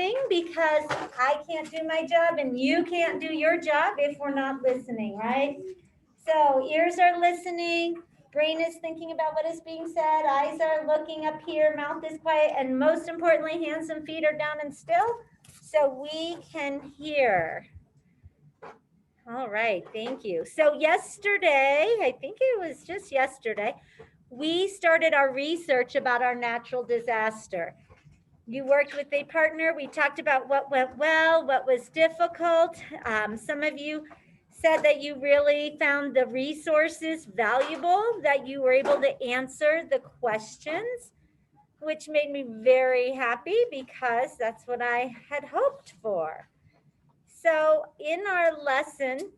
listening, because I can't do my job and you can't do your job if we're not listening, right? So ears are listening, brain is thinking about what is being said, eyes are looking up here, mouth is quiet, and most importantly, hands and feet are down and still so we can hear. All right, thank you. So yesterday, I think it was just yesterday, we started our research about our natural disaster. You worked with a partner. We talked about what went well, what was difficult. Some of you said that you really found the resources valuable, that you were able to answer the questions, which made me very happy because that's what I had hoped for. So in our lesson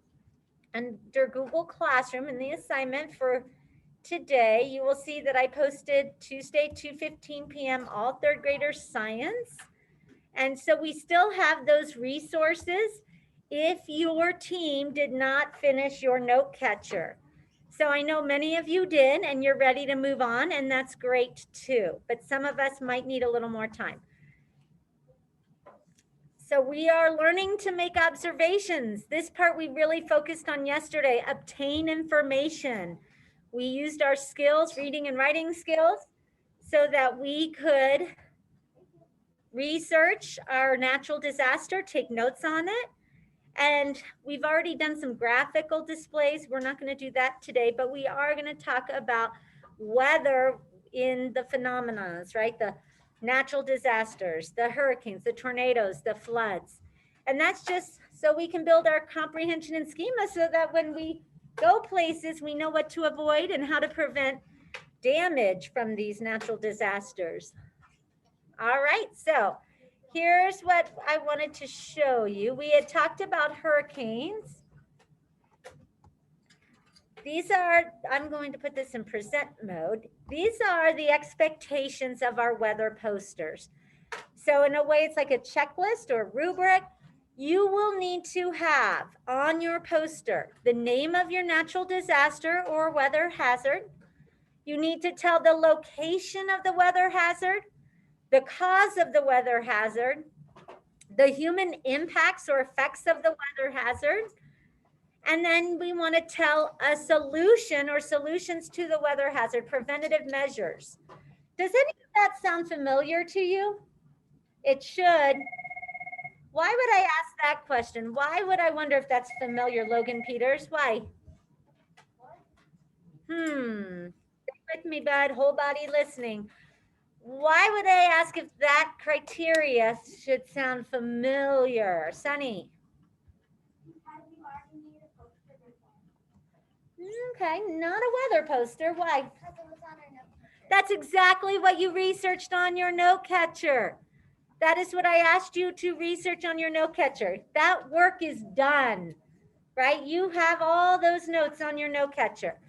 under Google Classroom, in the assignment for today, you will see that I posted Tuesday, 2:15 p.m., all third graders science. And so we still have those resources if your team did not finish your note catcher. So I know many of you did and you're ready to move on, and that's great too. But some of us might need a little more time. So we are learning to make observations. This part we really focused on yesterday, obtain information. We used our skills, reading and writing skills, so that we could research our natural disaster, take notes on it. And we've already done some graphical displays. We're not going to do that today, but we are going to talk about weather in the phenomena, right? The natural disasters, the hurricanes, the tornadoes, the floods. And that's just so we can build our comprehension and schema so that when we go places, we know what to avoid and how to prevent damage from these natural disasters. All right, so here's what I wanted to show you. We had talked about hurricanes. These are, I'm going to put this in present mode. These are the expectations of our weather posters. So in a way, it's like a checklist or rubric. You will need to have on your poster the name of your natural disaster or weather hazard. You need to tell the location of the weather hazard, the cause of the weather hazard, the human impacts or effects of the weather hazard. And then we want to tell a solution or solutions to the weather hazard, preventative measures. Does any of that sound familiar to you? It should. Why would I ask that question? Why would I wonder if that's familiar, Logan Peters? Why? Stay with me, bud. Whole body listening. Why would I ask if that criteria should sound familiar? Sunny. Okay, not a weather poster. Why? That's exactly what you researched on your note catcher. That is what I asked you to research on your note catcher. That work is done, right? You have all those notes on your note catcher.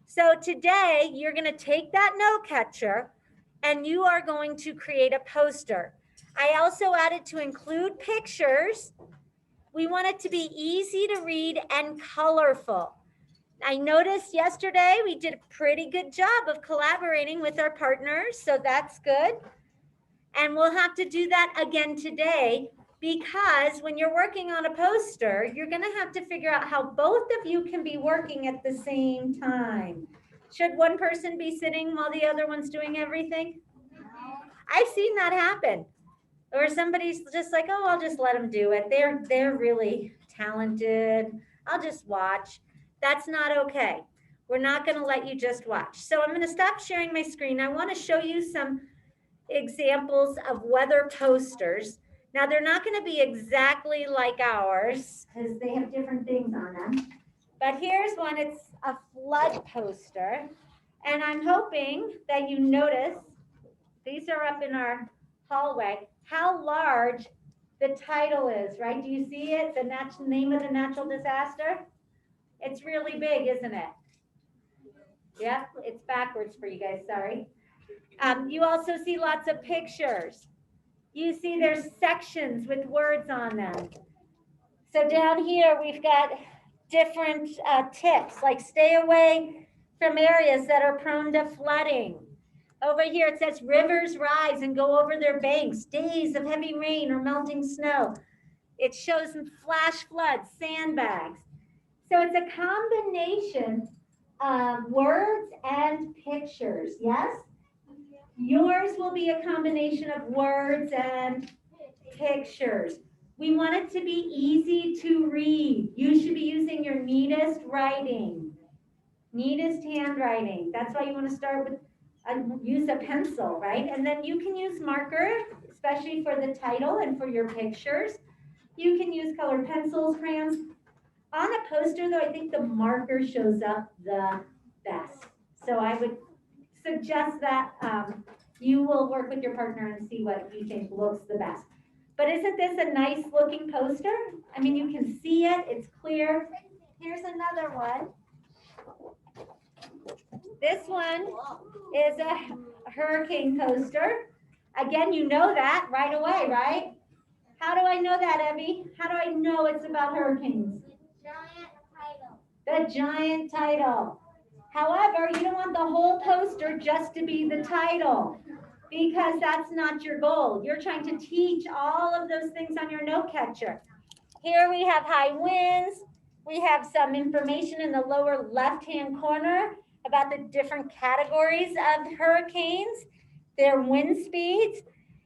So today you're going to take that note catcher and you are going to create a poster. I also added to include pictures. We want it to be easy to read and colorful. I noticed yesterday we did a pretty good job of collaborating with our partners, so that's good. And we'll have to do that again today, because when you're working on a poster, you're going to have to figure out how both of you can be working at the same time. Should one person be sitting while the other one's doing everything? I've seen that happen. Or somebody's just like, oh, I'll just let them do it. They're really talented. I'll just watch. That's not okay. We're not going to let you just watch. So I'm going to stop sharing my screen. I want to show you some examples of weather posters. Now, they're not going to be exactly like ours because they have different things on them. But here's one. It's a flood poster. And I'm hoping that you notice, these are up in our hallway, how large the title is, right? Do you see it? The name of the natural disaster? It's really big, isn't it? Yep, it's backwards for you guys, sorry. You also see lots of pictures. You see there's sections with words on them. So down here, we've got different tips, like stay away from areas that are prone to flooding. Over here it says rivers rise and go over their banks, days of heavy rain or melting snow. It shows them flash floods, sandbags. So it's a combination of words and pictures, yes? Yours will be a combination of words and pictures. We want it to be easy to read. You should be using your neatest writing, neatest handwriting. That's why you want to start with, use a pencil, right? And then you can use marker, especially for the title and for your pictures. You can use colored pencils, crayons. On a poster, though, I think the marker shows up the best. So I would suggest that you will work with your partner and see what you think looks the best. But isn't this a nice looking poster? I mean, you can see it, it's clear. Here's another one. This one is a hurricane poster. Again, you know that right away, right? How do I know that, Evie? How do I know it's about hurricanes? The giant title. However, you don't want the whole poster just to be the title, because that's not your goal. You're trying to teach all of those things on your note catcher. Here we have high winds. We have some information in the lower left-hand corner about the different categories of hurricanes, their wind speeds,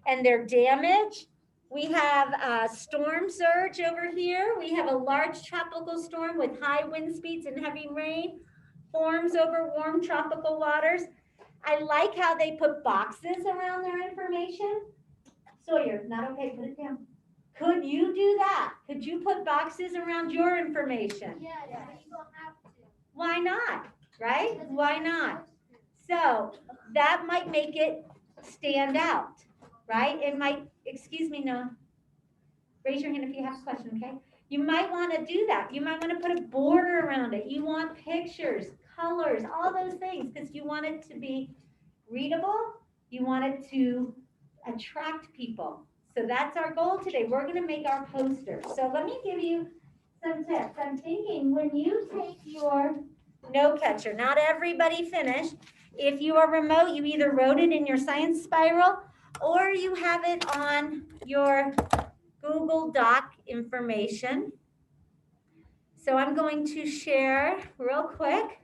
and their damage. We have storm surge over here. We have a large tropical storm with high wind speeds and heavy rain, forms over warm tropical waters. I like how they put boxes around their information. Sawyer, not okay, put it down. Could you do that? Could you put boxes around your information? Yeah, you don't have to. Why not, right? Why not? So that might make it stand out, right? It might, excuse me, Noah. Raise your hand if you have a question, okay? You might want to do that. You might want to put a border around it. You want pictures, colors, all those things, because you want it to be readable. You want it to attract people. So that's our goal today. We're going to make our poster. So let me give you some tips. I'm thinking when you take your note catcher, not everybody finished. If you are remote, you either wrote it in your science spiral or you have it on your Google Doc information. So I'm going to share real quick.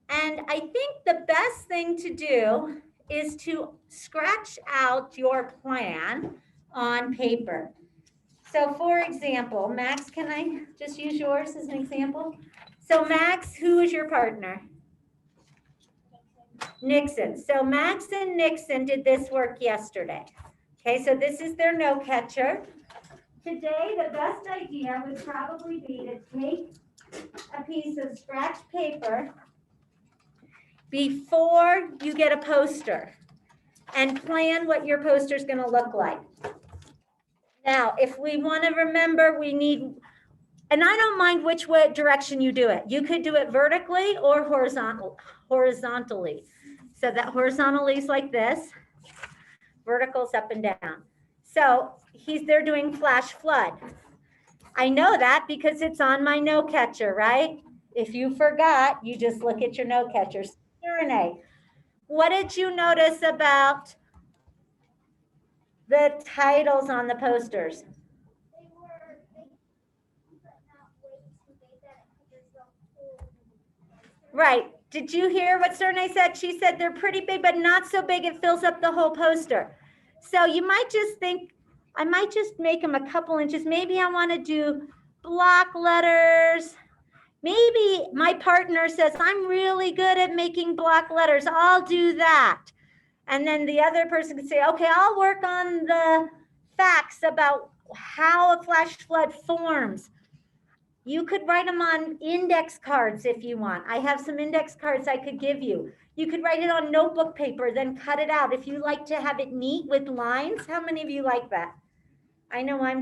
And I think the best thing to do is to scratch out your plan on paper. So for example, Max, can I just use yours as an example? So Max, who is your partner? Nixon. So Max and Nixon did this work yesterday. Okay, so this is their note catcher. Today, the best idea would probably be to take a piece of scratch paper before you get a poster and plan what your poster is going to look like. Now, if we want to remember, we need, and I don't mind which way direction you do it. You could do it vertically or horizontally. So that horizontally is like this, vertical's up and down. So they're doing flash flood. I know that because it's on my note catcher, right? If you forgot, you just look at your note catcher. Renee, what did you notice about the titles on the posters? Right. Did you hear what Serne said? She said they're pretty big, but not so big it fills up the whole poster. So you might just think, I might just make them a couple inches. Maybe I want to do block letters. Maybe my partner says, I'm really good at making block letters. I'll do that. And then the other person could say, okay, I'll work on the facts about how a flash flood forms. You could write them on index cards if you want. I have some index cards I could give you. You could write it on notebook paper, then cut it out. If you like to have it neat with lines, how many of you like that? I know I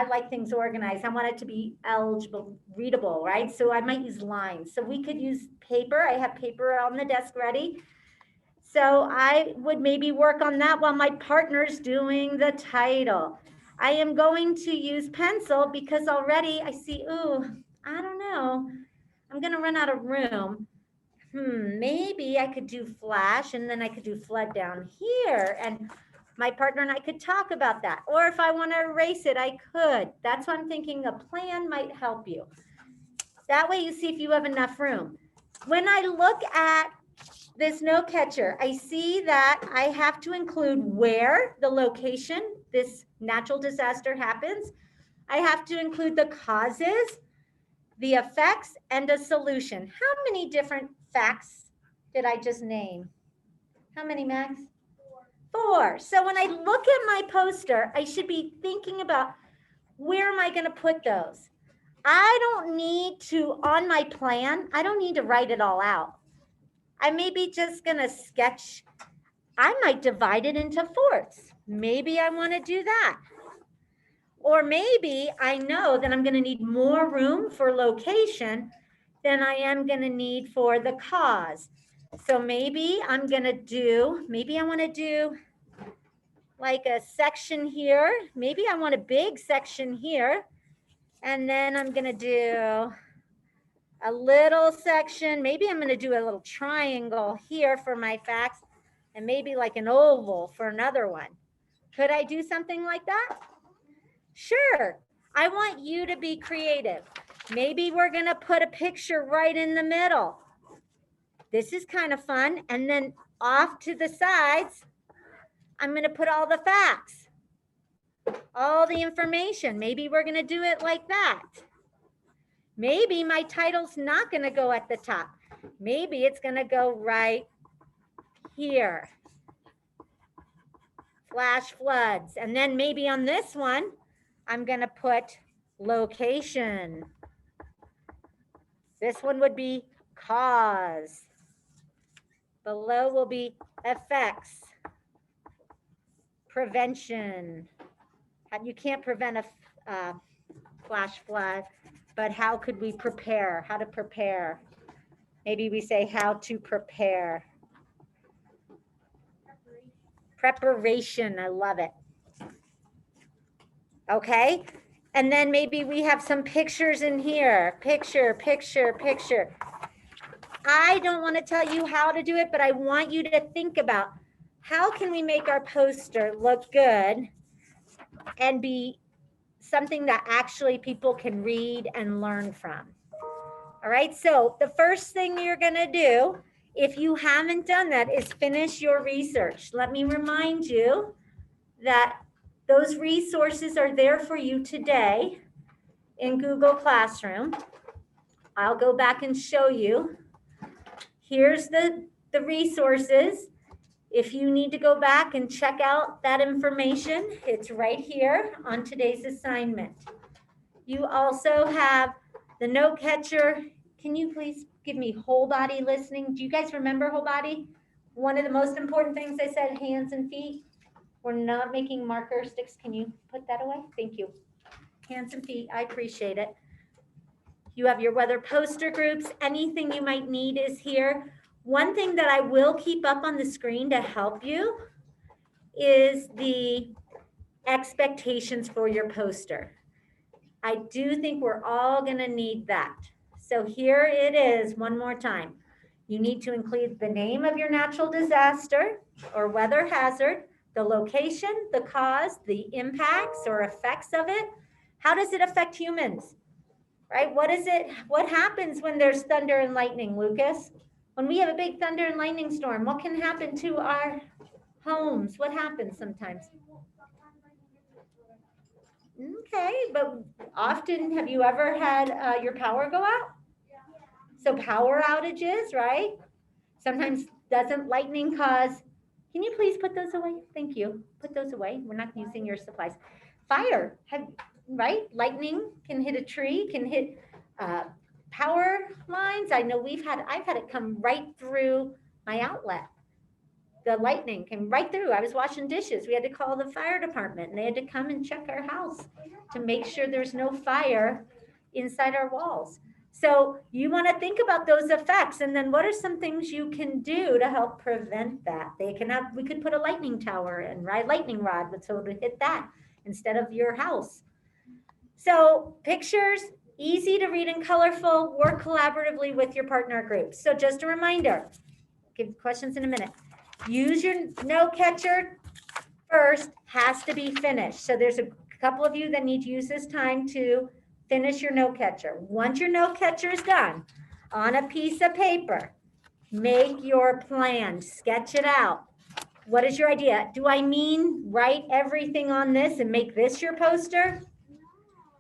like things organized. I want it to be eligible, readable, right? So I might use lines. So we could use paper. I have paper on the desk ready. So I would maybe work on that while my partner's doing the title. I am going to use pencil because already I see, ooh, I don't know. I'm going to run out of room. maybe I could do flash and then I could do flood down here. And my partner and I could talk about that. Or if I want to erase it, I could. That's why I'm thinking a plan might help you. That way you see if you have enough room. When I look at this note catcher, I see that I have to include where the location this natural disaster happens. I have to include the causes, the effects, and a solution. How many different facts did I just name? How many, Max? 4. So when I look at my poster, I should be thinking about where am I going to put those? I don't need to, on my plan, I don't need to write it all out. I may be just going to sketch. I might divide it into fourths. Maybe I want to do that. Or maybe I know that I'm going to need more room for location than I am going to need for the cause. So maybe I'm going to do, maybe I want to do like a section here. Maybe I want a big section here. And then I'm going to do a little section. Maybe I'm going to do a little triangle here for my facts and maybe like an oval for another one. Could I do something like that? Sure. I want you to be creative. Maybe we're going to put a picture right in the middle. This is kind of fun. And then off to the sides, I'm going to put all the facts, all the information. Maybe we're going to do it like that. Maybe my title's not going to go at the top. Maybe it's going to go right here. Flash floods. And then maybe on this one, I'm going to put location. This one would be cause. Below will be effects. Prevention. You can't prevent a flash flood, but how could we prepare? How to prepare? Maybe we say how to prepare. Preparation, I love it. Okay, and then maybe we have some pictures in here. Picture, picture, picture. I don't want to tell you how to do it, but I want you to think about how can we make our poster look good and be something that actually people can read and learn from. All right, so the first thing you're going to do, if you haven't done that, is finish your research. Let me remind you that those resources are there for you today in Google Classroom. I'll go back and show you. Here's the resources. If you need to go back and check out that information, it's right here on today's assignment. You also have the note catcher. Can you please give me whole body listening? Do you guys remember whole body? One of the most important things I said, hands and feet. We're not making marker sticks. Can you put that away? Thank you. Hands and feet, I appreciate it. You have your weather poster groups. Anything you might need is here. One thing that I will keep up on the screen to help you is the expectations for your poster. I do think we're all going to need that. So here it is one more time. You need to include the name of your natural disaster or weather hazard, the location, the cause, the impacts or effects of it. How does it affect humans? Right? What happens when there's thunder and lightning, Lucas? When we have a big thunder and lightning storm, what can happen to our homes? What happens sometimes? Okay, but often, have you ever had your power go out? So power outages, right? Sometimes doesn't lightning cause, can you please put those away? Thank you. Put those away. We're not using your supplies. Fire, right? Lightning can hit a tree, can hit power lines. I know I've had it come right through my outlet. The lightning came right through. I was washing dishes. We had to call the fire department and they had to come and check our house to make sure there's no fire inside our walls. So you want to think about those effects and then what are some things you can do to help prevent that? We could put a lightning tower in, right? Lightning rod would so to hit that instead of your house. So pictures, Easy to read and colorful, work collaboratively with your partner groups. So just a reminder, give questions in a minute. Use your note catcher first, has to be finished. So there's a couple of you that need to use this time to finish your note catcher. Once your note catcher is done, on a piece of paper, make your plan, sketch it out. What is your idea? Do I mean write everything on this and make this your poster?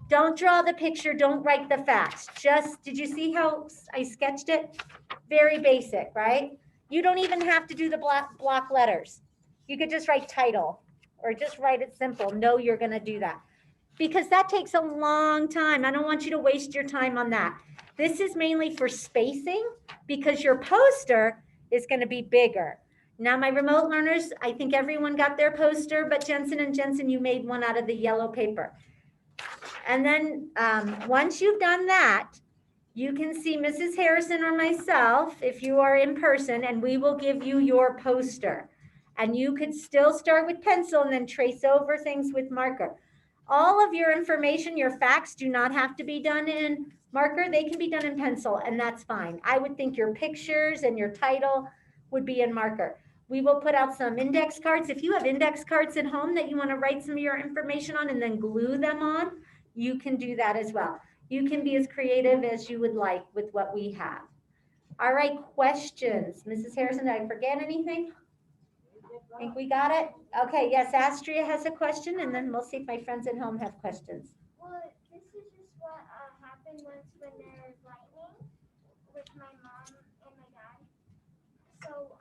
Don't draw the picture, don't write the facts. Just, did you see how I sketched it? Very basic, right? You don't even have to do the block letters. You could just write title or just write it simple. No, you're gonna do that. Because that takes a long time. I don't want you to waste your time on that. This is mainly for spacing because your poster is gonna be bigger. Now my remote learners, I think everyone got their poster, but Jensen and Jensen, you made one out of the yellow paper. And then once you've done that, you can see Mrs. Harrison or myself if you are in person, and we will give you your poster. And you could still start with pencil and then trace over things with marker. All of your information, your facts do not have to be done in marker. They can be done in pencil, and that's fine. I would think your pictures and your title would be in marker. We will put out some index cards. If you have index cards at home that you want to write some of your information on and then glue them on, you can do that as well. You can be as creative as you would like with what we have. All right, questions. Mrs. Harrison, did I forget anything? I think we got it. Okay, yes, Astria has a question, and then we'll see if my friends at home have questions. Well, this is just what happened once when there's lightning with my mom and my dad. So,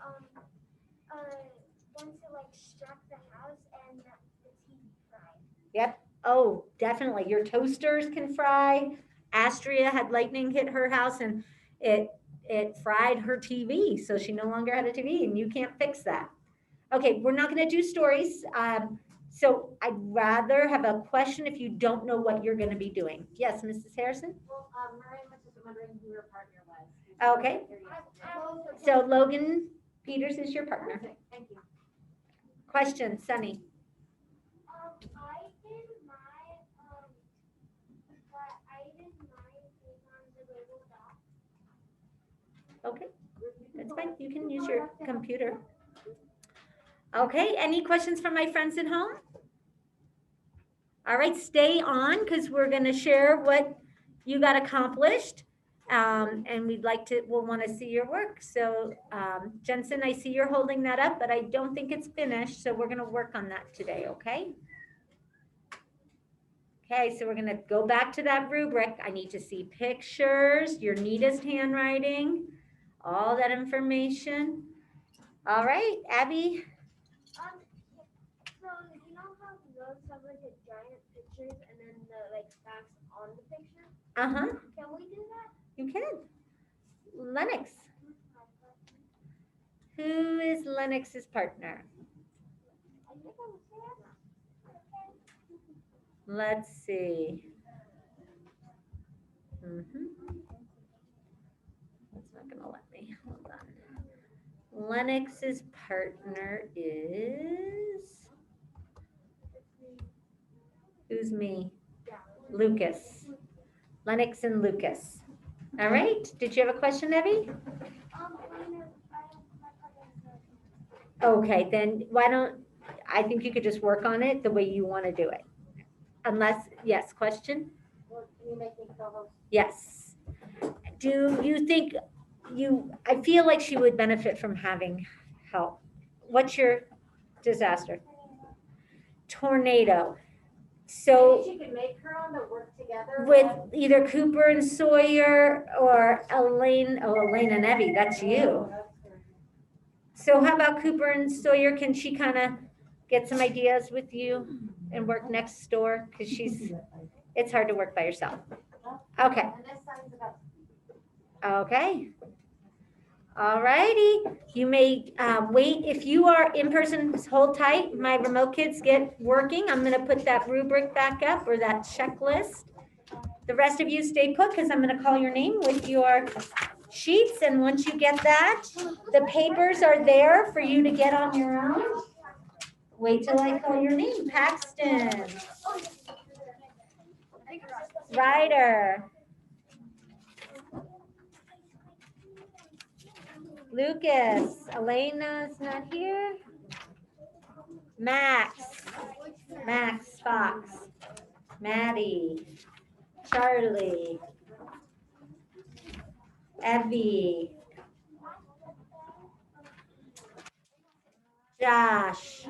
once it like struck the house and the TV fried. Yep. Oh, definitely. Your toasters can fry. Astria had lightning hit her house and it fried her TV. So she no longer had a TV and you can't fix that. Okay, we're not going to do stories. So I'd rather have a question if you don't know what you're going to be doing. Yes, Mrs. Harrison? Well, Mariah was just wondering who your partner was. Okay. So Logan Peters is your partner. Perfect. Thank you. Question, Sunny. I did my thing on the Lego doc. Okay, that's fine. You can use your computer. Okay, any questions from my friends at home? All right, stay on because we're going to share what you got accomplished. And we'll want to see your work. So Jensen, I see you're holding that up, but I don't think it's finished. So we're going to work on that today, okay? Okay, so we're going to go back to that rubric. I need to see pictures, your neatest handwriting, all that information. All right, Abby. So you know how those have like a giant pictures and then the like facts on the picture? Uh-huh, Can we do that? you can. Lennox. Who is Lennox's partner? I think I was there. Let's see. It's not gonna let me, hold on. Lennox's partner is, who's me? Lucas. Lennox and Lucas. All right, did you have a question, Evie? Okay, then I think you could just work on it the way you want to do it. Unless, yes, question? Well, can you make me co-host? Yes. Do you think I feel like she would benefit from having help. What's your disaster? Tornado. So She could make her own to work together. with either Cooper and Sawyer or Elaine and Evie, that's you. So how about Cooper and Sawyer? Can she kind of get some ideas with you and work next door? Because it's hard to work by yourself. Okay. And this sounds about. Okay. All righty. You may wait. If you are in person, hold tight. My remote kids get working. I'm going to put that rubric back up or that checklist. The rest of you stay put because I'm going to call your name with your sheets. And once you get that, the papers are there for you to get on your own. Wait till I call your name. Paxton. Ryder. Lucas, Elena's not here. Max, Max Fox, Maddie, Charlie, Evie, Josh,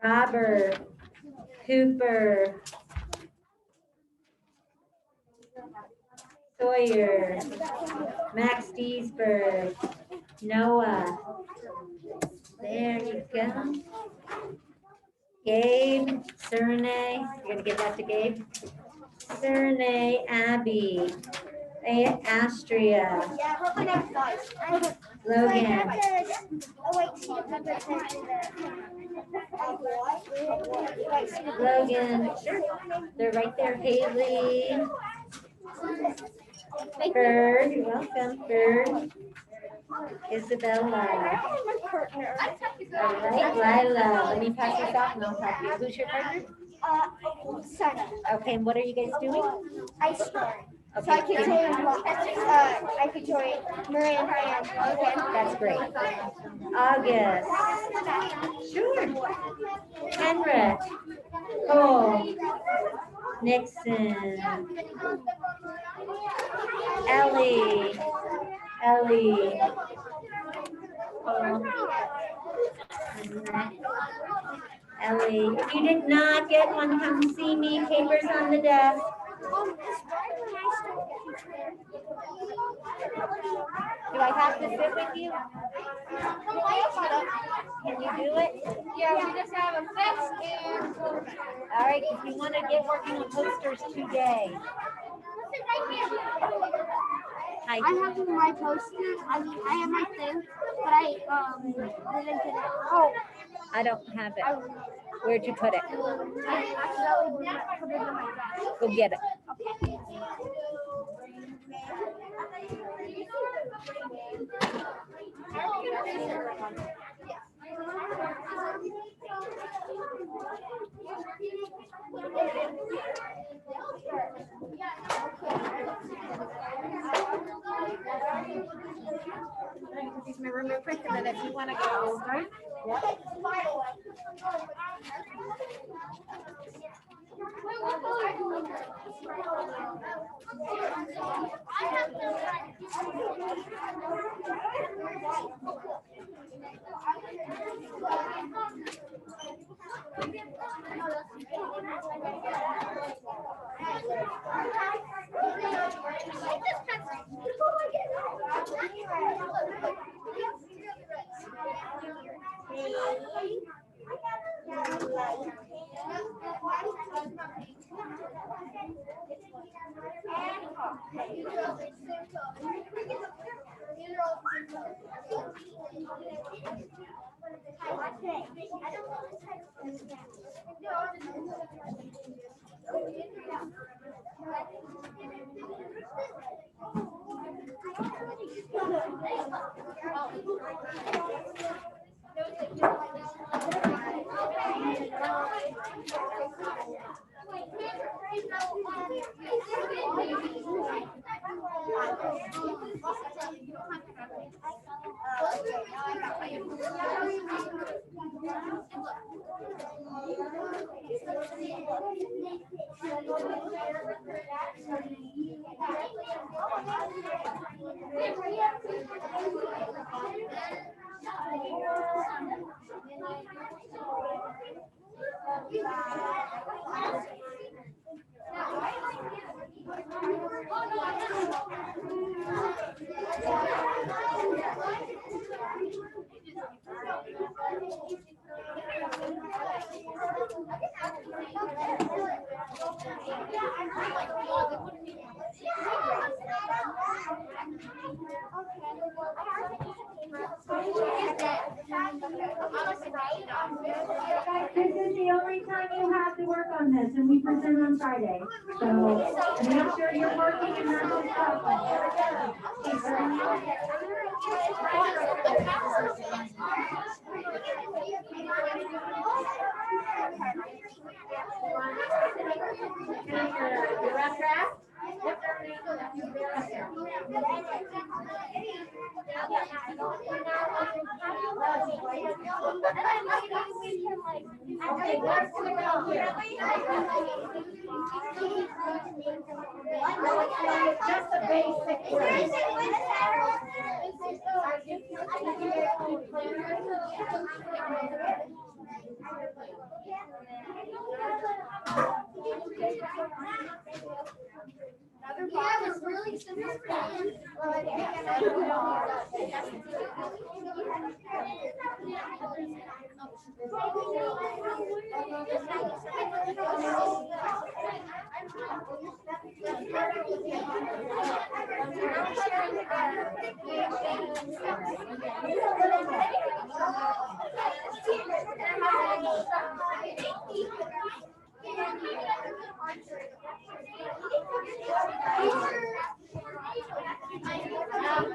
Robert, Cooper, Sawyer, Max Deesberg, Noah. There you go. Gabe, Serne, you're gonna give that to Gabe? Serne, Abby, Astria, Yeah, hope I never dies. Logan, Oh wait, see the pepper Logan, sure, they're right there. Haley, Bird, you're welcome, Bird, Isabella. All right, Lila, let me pass this out and I'll help you. Who's your partner? Sunny. Okay, and what are you guys doing? Ice storm. So Okay, I could join Miranda and Logan. that's great. August, sure. Henrik, Cole, Nixon, Ellie, Ellie, if you did not get one, come see me. Papers on the desk. Do I have to sit with you? Can you do it? Yeah, we just have a fence and. All right, if you want to get working on posters today. Hi. I have my poster. I mean, I have my thing, but I didn't get it. Oh, I don't have it. Where'd you put it? I accidentally put it in my desk. Go get it. Okay. Use my room real quick, and then if you want to go, right? This is the only time you have to work on this, and we present on Friday. So make sure you're working and not just Your rough draft? Okay, what's gonna go here? Just a basic word. We have this really simple plan.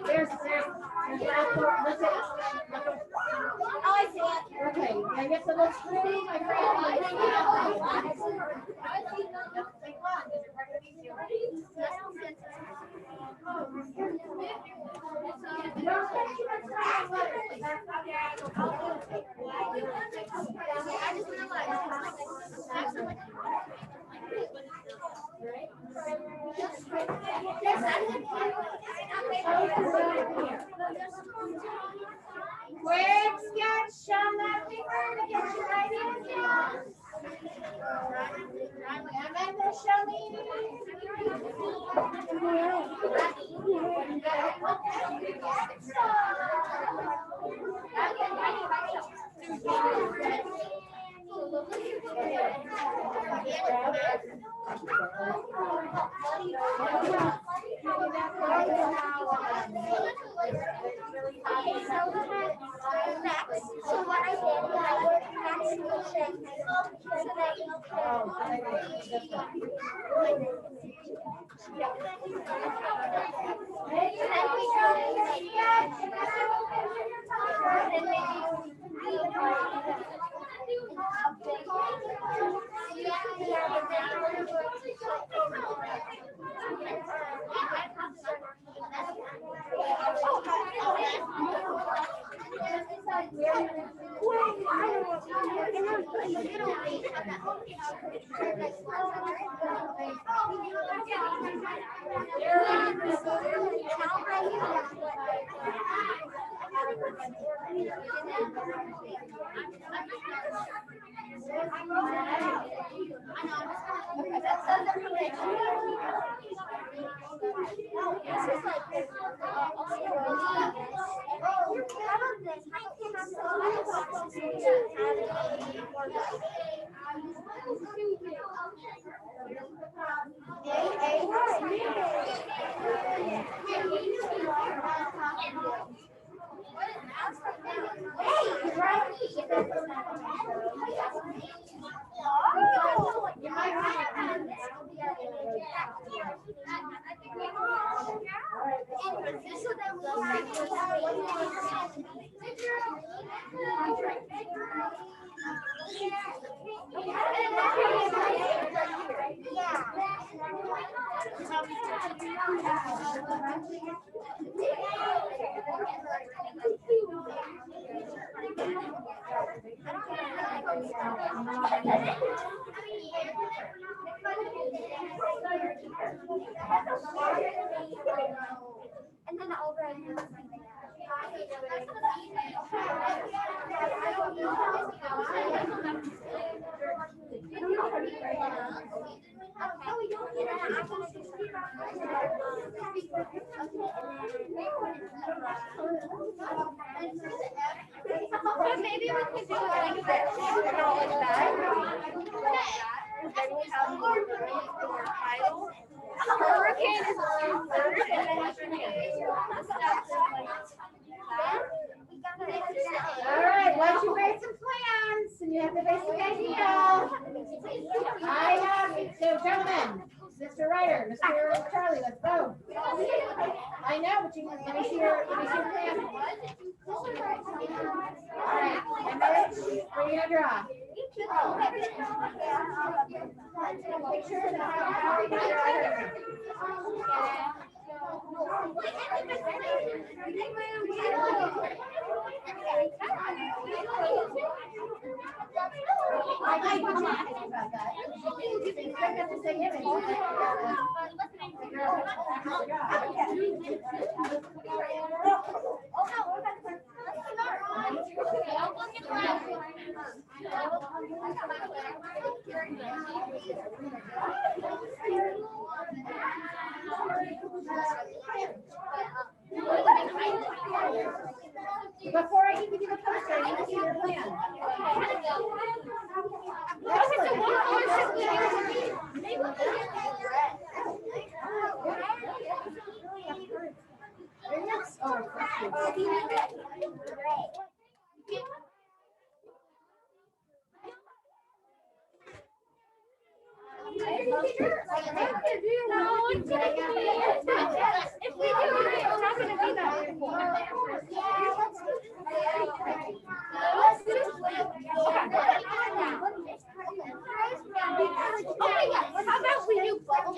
There's outdoor, look at. Oh, I see it. Okay, I guess a little screen, my friend. Quick sketch on that paper to get your ideas down. Amanda, Next, so what I did was I worked next to the shed. So that and then I'll write but maybe we could do like that. Then we have more title. Hurricane is third, and then All right, once you made some plans and you have the basic idea, I have, so gentlemen, Mr. Ryder, Mr. Charlie, let's go. I know, but you, let me see your plan. All right, and then we're gonna draw. I might be talking about that. You don't have to say image. You just gotta figure out how to draw. Before I can give you the poster, I need to see your plan. If we do it, it's not gonna be that beautiful. How about we do both?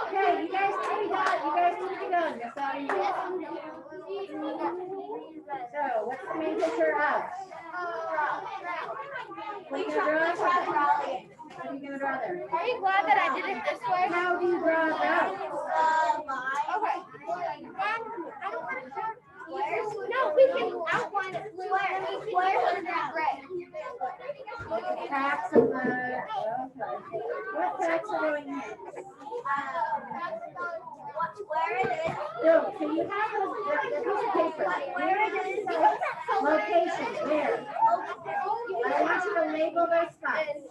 Okay, you guys need to be done. You guys need to be done. That's all you need. So, what's the main picture of? What are you gonna draw? What are you gonna draw there? Are you glad that I did it this way? How do you draw that? Okay. I don't want to draw. No, we can outline it. Square and gray. Cracks of the. Okay. What cracks are going in? Where it is. No, so you have the piece of paper. Where it is? Location, where? I want you to label those spots.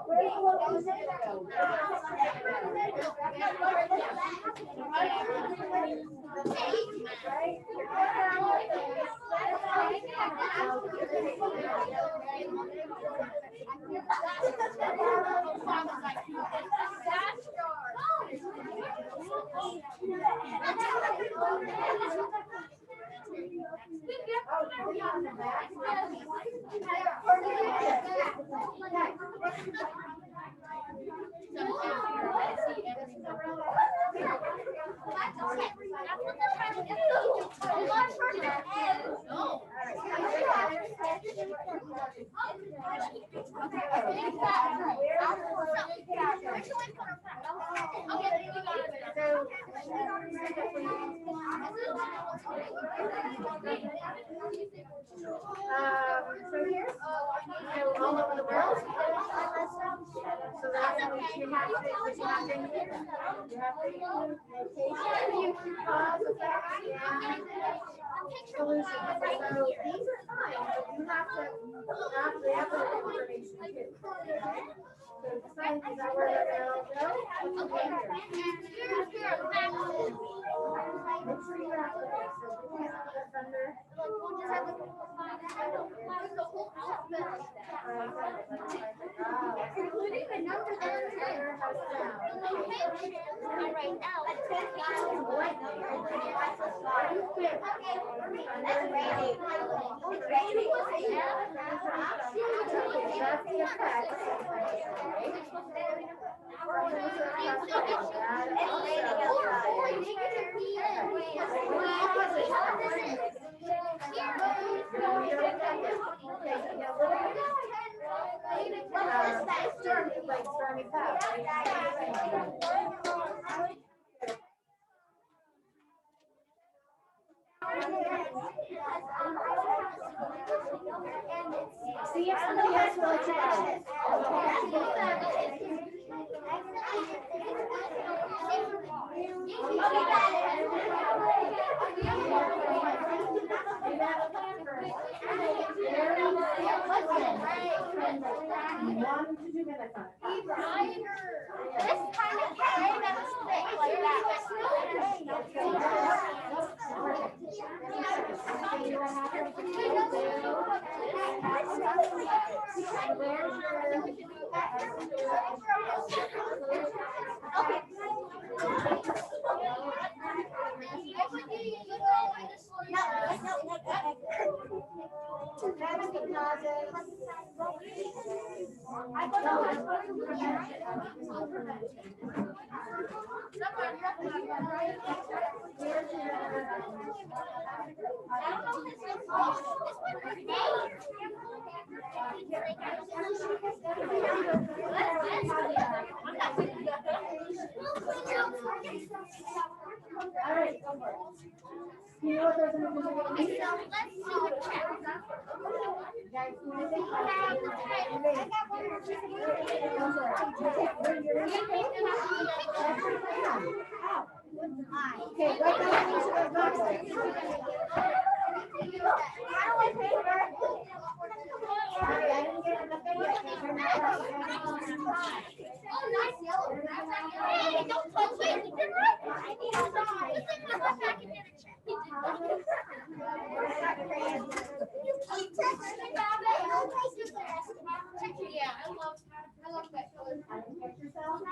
Where's the location go? So here's all over the world. So that's what you have to, you have to include location, cause, effect, and solution. So these are fine, but you have to have the other information too. So decide, is that where they're gonna go? What's the danger? Make sure you have the, so we have the thunder. Including the number right now. That's the effect. Stormy clouds. See if somebody else will let you All right, go for it. You know what those are going to be? Let's do a check. Guys, who is it? Okay, what does each of those boxes? Sorry, I didn't get enough video. Turn that off. Oh, nice yellow. Hey, don't touch it. You did right. Yeah, I love that color. Get yourself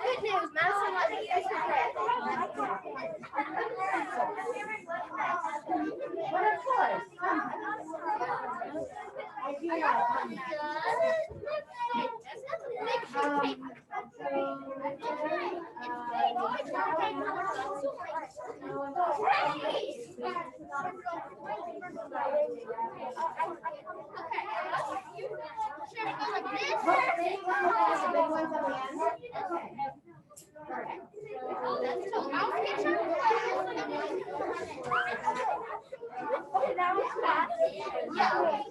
Good news, Madison wasn't used to What are colors? I do know. Big ones at the end. Okay. Perfect. That was fast. Yes.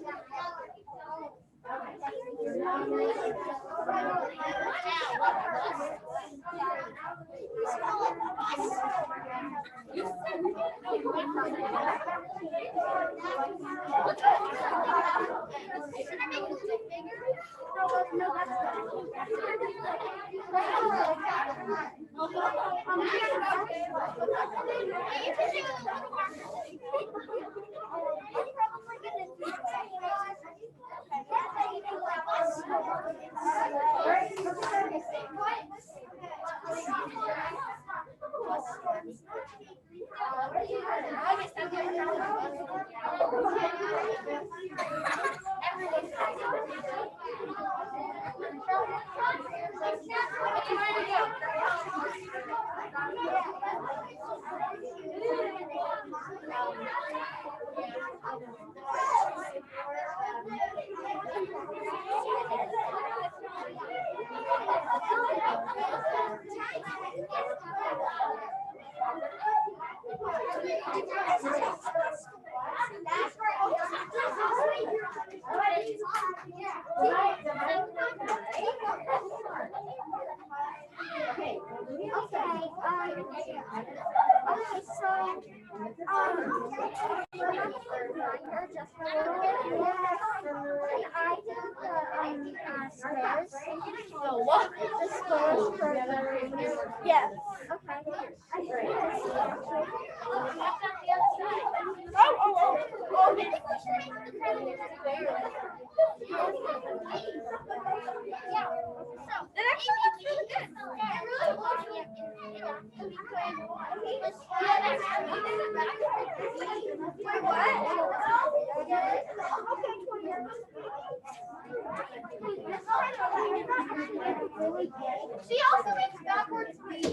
She also makes backwards beats.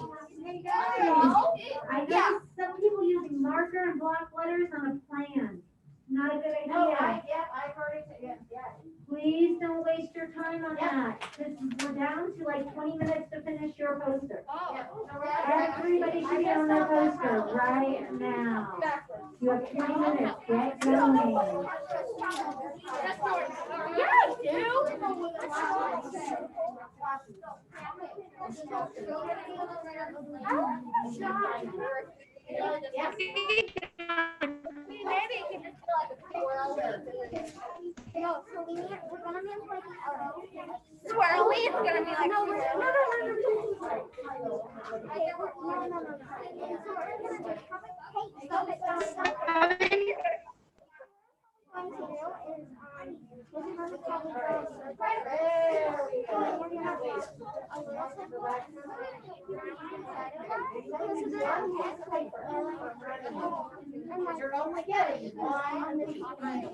I know some people use marker and block letters on a plan. Not a good No, idea. I've heard it, yeah. Please don't waste your time on that. We're down to like 20 minutes to finish your poster. Everybody should be on their poster right now. You have 20 minutes. Get going. Yeah, I Maybe it could just be like a no, so we're gonna be like swirly. It's gonna be like no, You're only getting one. Does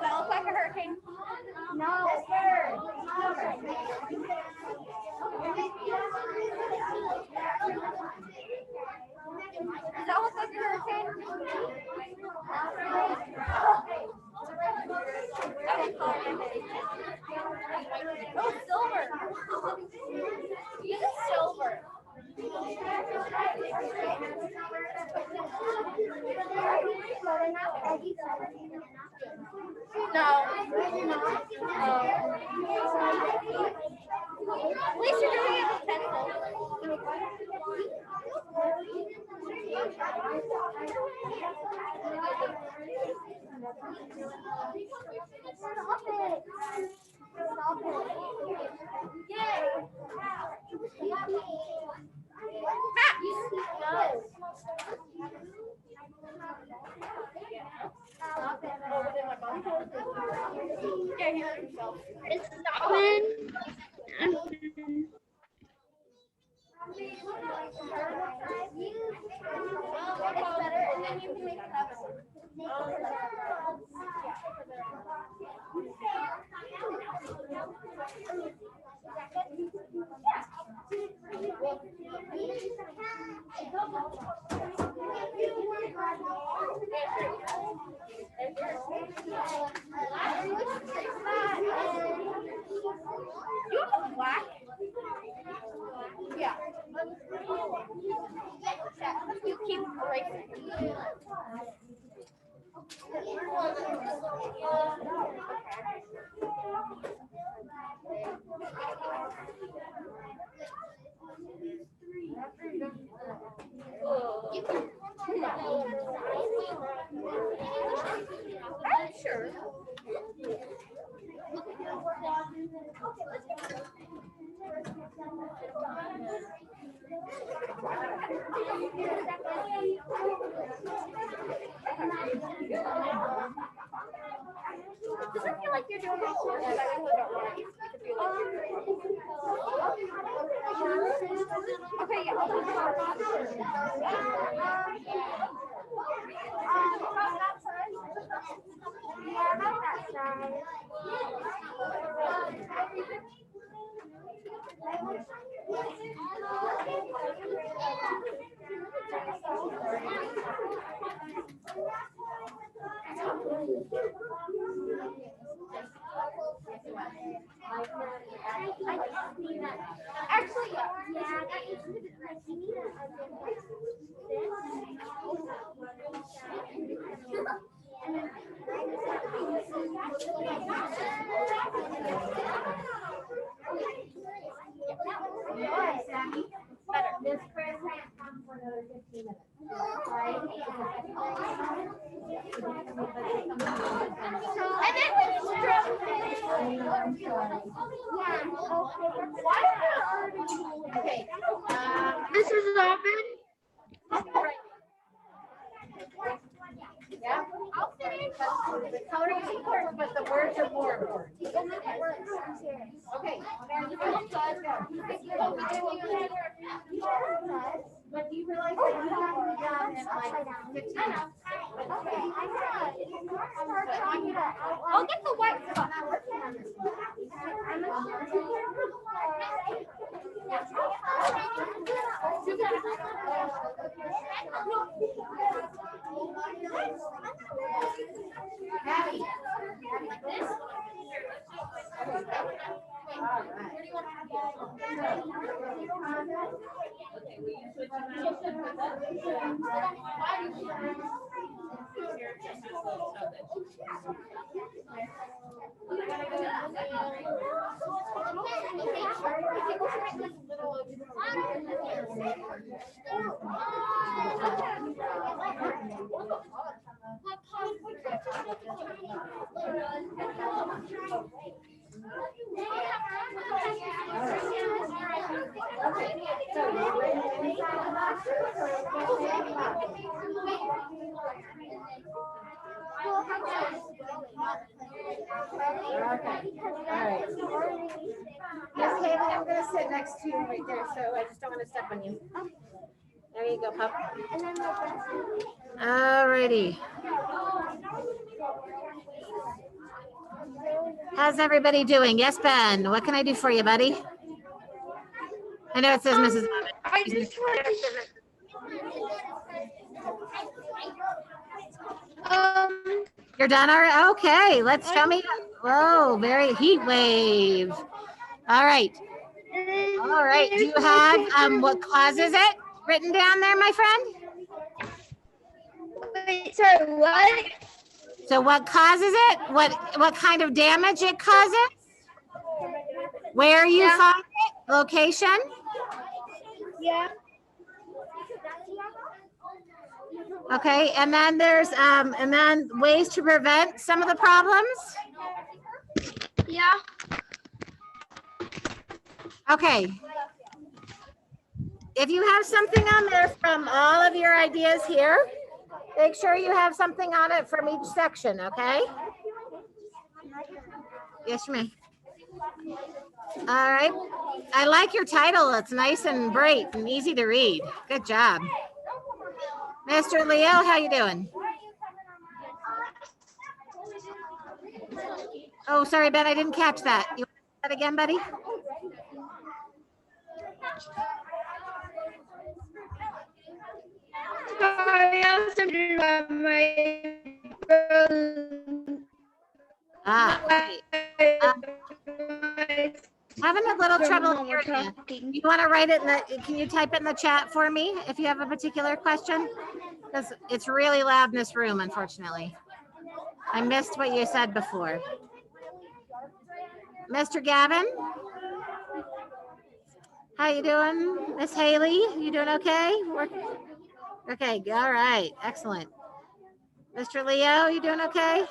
that look like a hurricane? No. Does that look like a hurricane? Oh, silver. Use silver. No. At least you're doing it with pencil. Stop it. Stop it. Yay. Matt. It's stopping. It's better, and then you can make it happen. You have black? Yeah. You keep erasing. Sure. Does it feel like you're doing this? Because I really don't want it to feel like okay, yeah. About that size? Yeah, about that size. Actually, Miss Chris can't come for another 15 minutes. Right? and then Okay. this is open. Yeah. I'll fit in. The coloring is important, but the words are more important. Okay. But do you realize that you have to be done in like 15 minutes? I'll get the white stuff. Abby. Miss Haley, I'm gonna sit next to you right there, so I just don't want to step on you. There you go, pup. Alrighty. How's everybody doing? Yes, Ben. What can I do for you, buddy? I know it says Mrs. Lovett. I just want to. You're done already? Okay, let's show me. Whoa, very heat wave. All right. All right. Do you have what causes it written down there, my friend? Wait, sorry, what? So what causes it? What kind of damage it causes? Where you find it? Location? Yeah. Okay, and then there's and then ways to prevent some of the problems. Yeah. Okay. If you have something on there from all of your ideas here, make sure you have something on it from each section, okay? Yes, you may. All right. I like your title. It's nice and bright and easy to read. Good job. Mr. Leo, how you doing? Oh, sorry, Ben, I didn't catch that. You want to say that again, buddy? Sorry, I was thinking about my brother. Okay. Having a little trouble hearing you. You want to write it in the, can you type it in the chat for me if you have a particular question? Because it's really loud in this room, unfortunately. I missed what you said before. Mr. Gavin? How you doing? Miss Haley, you doing okay? Okay, all right, excellent. Mr. Leo, you doing okay?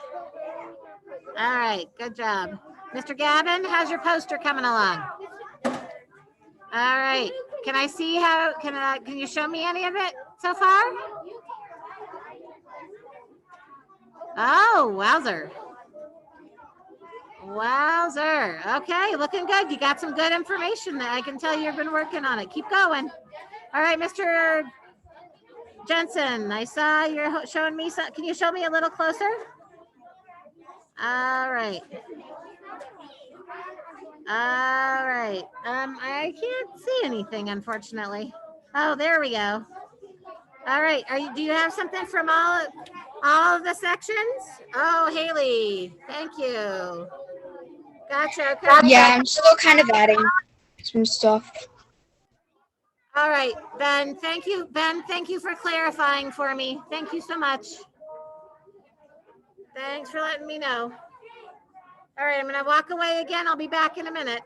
All right, good job. Mr. Gavin, how's your poster coming along? All right, can I see how, can you show me any of it so far? Oh, wowzer. Wowzer. Okay, looking good. You got some good information that I can tell you've been working on it. Keep going. All right, Mr. Jensen, I saw you're showing me some. Can you show me a little closer? All right. All right. I can't see anything, unfortunately. Oh, there we go. All right. Do you have something from all of the sections? Oh, Haley, thank you. Gotcha. Okay. Yeah, I'm still kind of adding some stuff. All right, Ben, thank you. Ben, thank you for clarifying for me. Thank you so much. Thanks for letting me know. All right, I'm going to walk away again. I'll be back in a minute.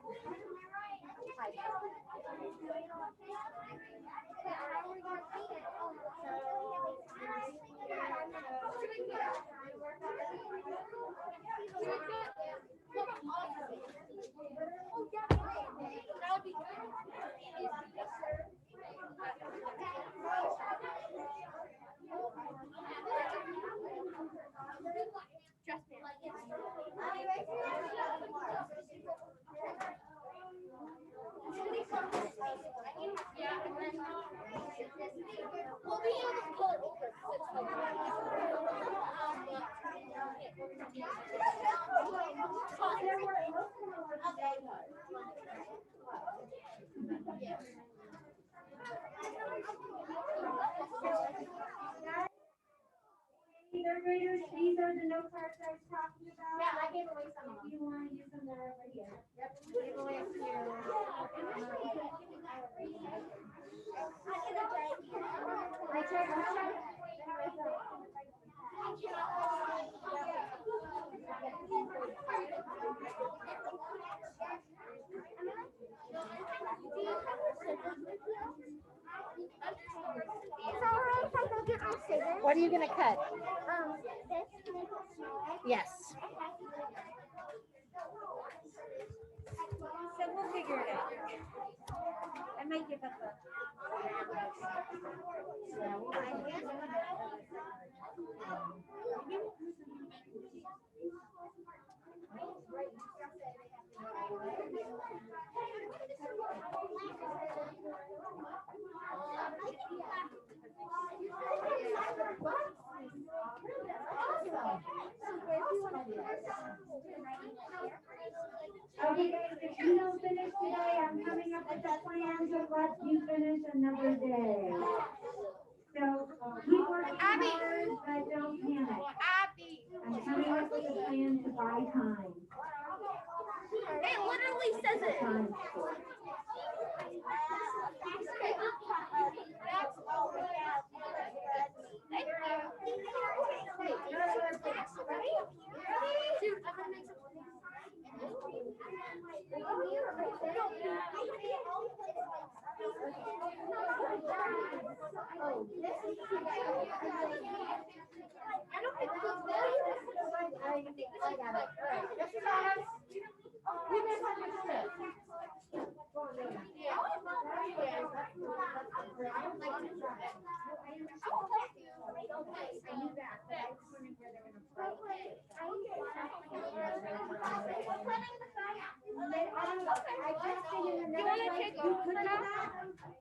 Third graders, these are the note cards I was talking about. Yeah, I gave away some of them. You want to use them, they're over here. Yep. Gave away a What are you going to cut? this. Yes. So we'll figure it out. I might give up Okay, guys, if you don't finish today, I'm coming up with the plans of what you finish another day. So keep working hard, but don't panic. I'm coming up with a plan to buy time. It literally says it. Time.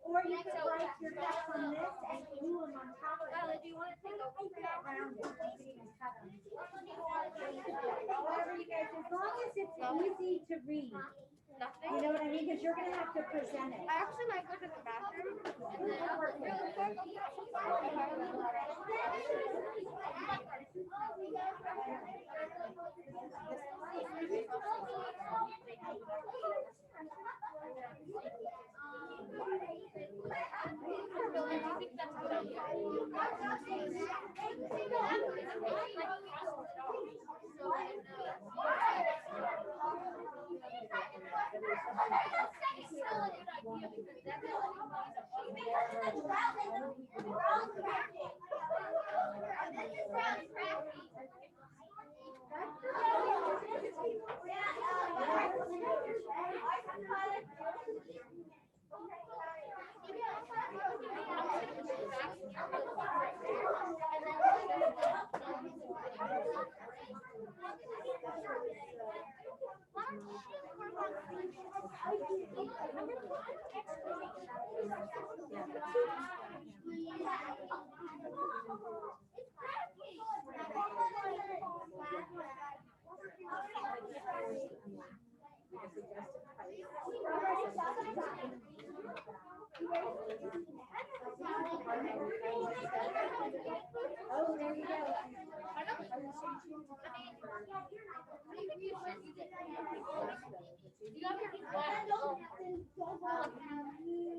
Or you can write your text on this and glue them on top of it. Do you want to take a round it? Whatever you guys, as long as it's easy to read. You know what I mean? Because you're going to have to present it. I actually might go to the bathroom. Oh, there you go.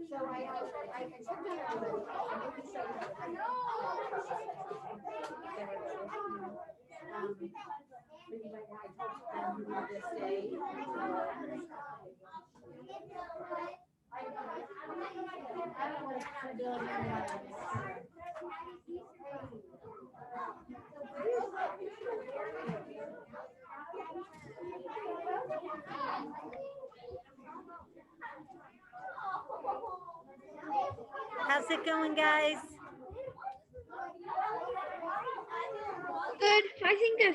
So I checked on everybody. I don't know what accountability How's it going, guys? Good. I think I